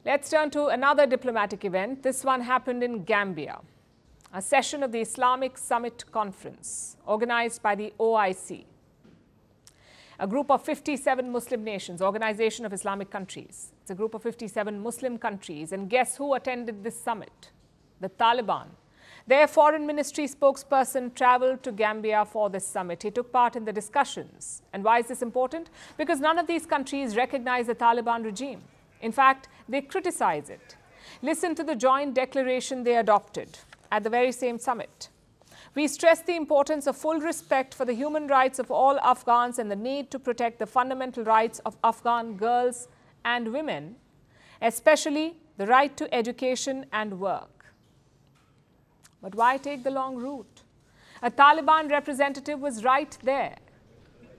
Let's turn to another diplomatic event. This one happened in Gambia, a session of the Islamic Summit Conference organized by the OIC, a group of 57 Muslim nations, Organisation of Islamic Countries. It's a group of 57 Muslim countries. And guess who attended this summit? The Taliban. Their foreign ministry spokesperson traveled to Gambia for this summit. He took part in the discussions. And why is this important? Because none of these countries recognize the Taliban regime. In fact, they criticize it. Listen to the joint declaration they adopted at the very same summit. We stress the importance of full respect for the human rights of all Afghans and the need to protect the fundamental rights of Afghan girls and women, especially the right to education and work. But why take the long route? A Taliban representative was right there.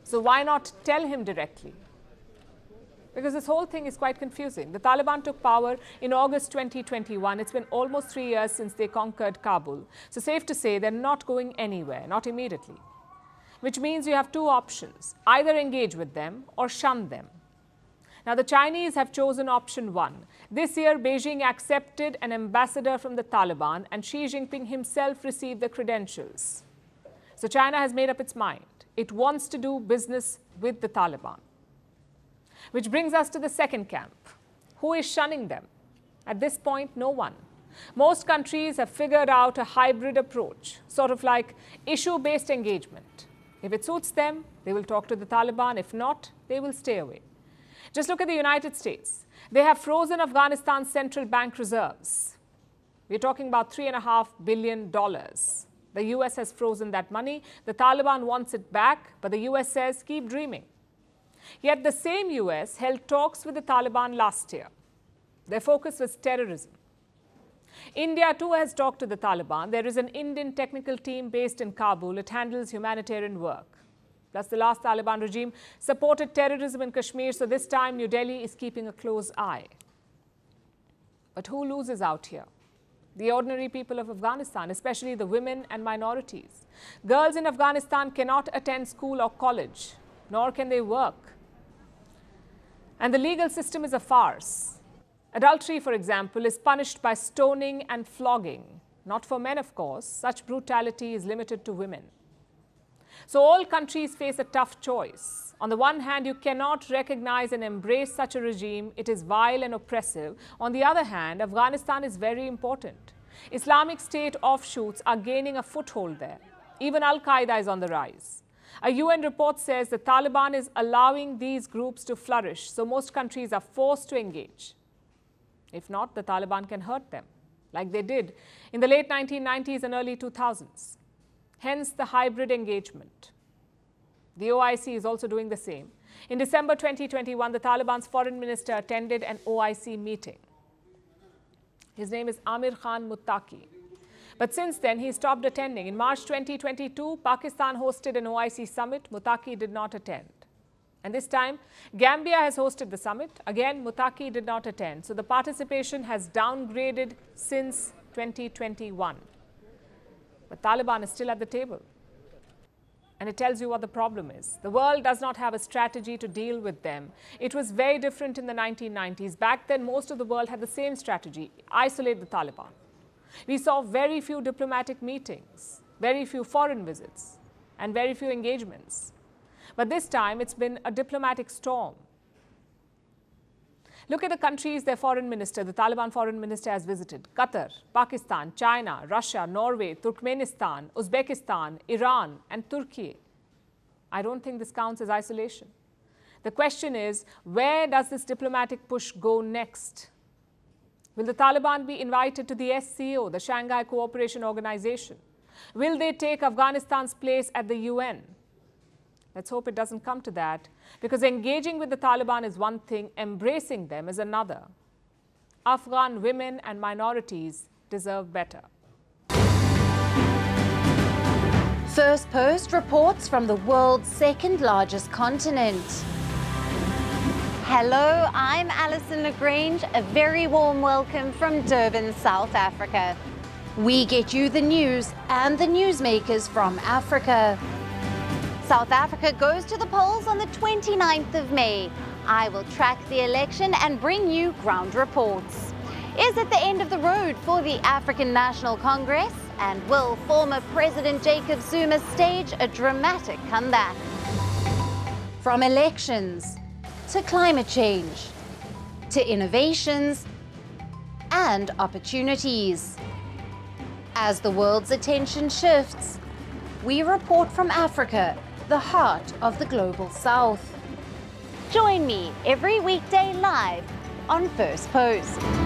So why not tell him directly? Because this whole thing is quite confusing. The Taliban took power in August 2021. It's been almost 3 years since they conquered Kabul. So safe to say they're not going anywhere, not immediately. Which means you have two options: either engage with them or shun them. Now the Chinese have chosen option one. This year, Beijing accepted an ambassador from the Taliban and Xi Jinping himself received the credentials. So China has made up its mind. It wants to do business with the Taliban. Which brings us to the second camp. Who is shunning them? At this point, no one. Most countries have figured out a hybrid approach, sort of like issue-based engagement. If it suits them, they will talk to the Taliban. If not, they will stay away. Just look at the United States. They have frozen Afghanistan's central bank reserves. We're talking about $3.5 billion. The US has frozen that money. The Taliban wants it back, but the US says, keep dreaming. Yet the same US held talks with the Taliban last year. Their focus was terrorism. India too has talked to the Taliban. There is an Indian technical team based in Kabul. It handles humanitarian work. Plus, the last Taliban regime supported terrorism in Kashmir, so this time New Delhi is keeping a close eye. But who loses out here? The ordinary people of Afghanistan, especially the women and minorities. Girls in Afghanistan cannot attend school or college, nor can they work. And the legal system is a farce. Adultery, for example, is punished by stoning and flogging. Not for men, of course. Such brutality is limited to women. So all countries face a tough choice. On the one hand, you cannot recognize and embrace such a regime. It is vile and oppressive. On the other hand, Afghanistan is very important. Islamic State offshoots are gaining a foothold there. Even Al-Qaeda is on the rise. A UN report says the Taliban is allowing these groups to flourish, so most countries are forced to engage. If not, the Taliban can hurt them, like they did in the late 1990s and early 2000s. Hence the hybrid engagement. The OIC is also doing the same. In December 2021, the Taliban's foreign minister attended an OIC meeting. His name is Amir Khan Muttaqi. But since then, he stopped attending. In March 2022, Pakistan hosted an OIC summit. Muttaqi did not attend. And this time, Gambia has hosted the summit. Again, Muttaqi did not attend. So the participation has downgraded since 2021. But Taliban is still at the table. And it tells you what the problem is. The world does not have a strategy to deal with them. It was very different in the 1990s. Back then, most of the world had the same strategy: isolate the Taliban. We saw very few diplomatic meetings, very few foreign visits, and very few engagements. But this time, it's been a diplomatic storm. Look at the countries their foreign minister, the Taliban foreign minister, has visited: Qatar, Pakistan, China, Russia, Norway, Turkmenistan, Uzbekistan, Iran, and Turkey. I don't think this counts as isolation. The question is, where does this diplomatic push go next? Will the Taliban be invited to the SCO, the Shanghai Cooperation Organization? Will they take Afghanistan's place at the UN? Let's hope it doesn't come to that, because engaging with the Taliban is one thing, embracing them is another. Afghan women and minorities deserve better. Firstpost reports from the world's second largest continent. Hello, I'm Alison Lagrange. A very warm welcome from Durban, South Africa. We get you the news and the newsmakers from Africa. South Africa goes to the polls on the 29th of May. I will track the election and bring you ground reports. Is it the end of the road for the African National Congress? And will former President Jacob Zuma stage a dramatic comeback? From elections to climate change to innovations and opportunities. As the world's attention shifts, we report from Africa, the heart of the global South. Join me every weekday live on Firstpost.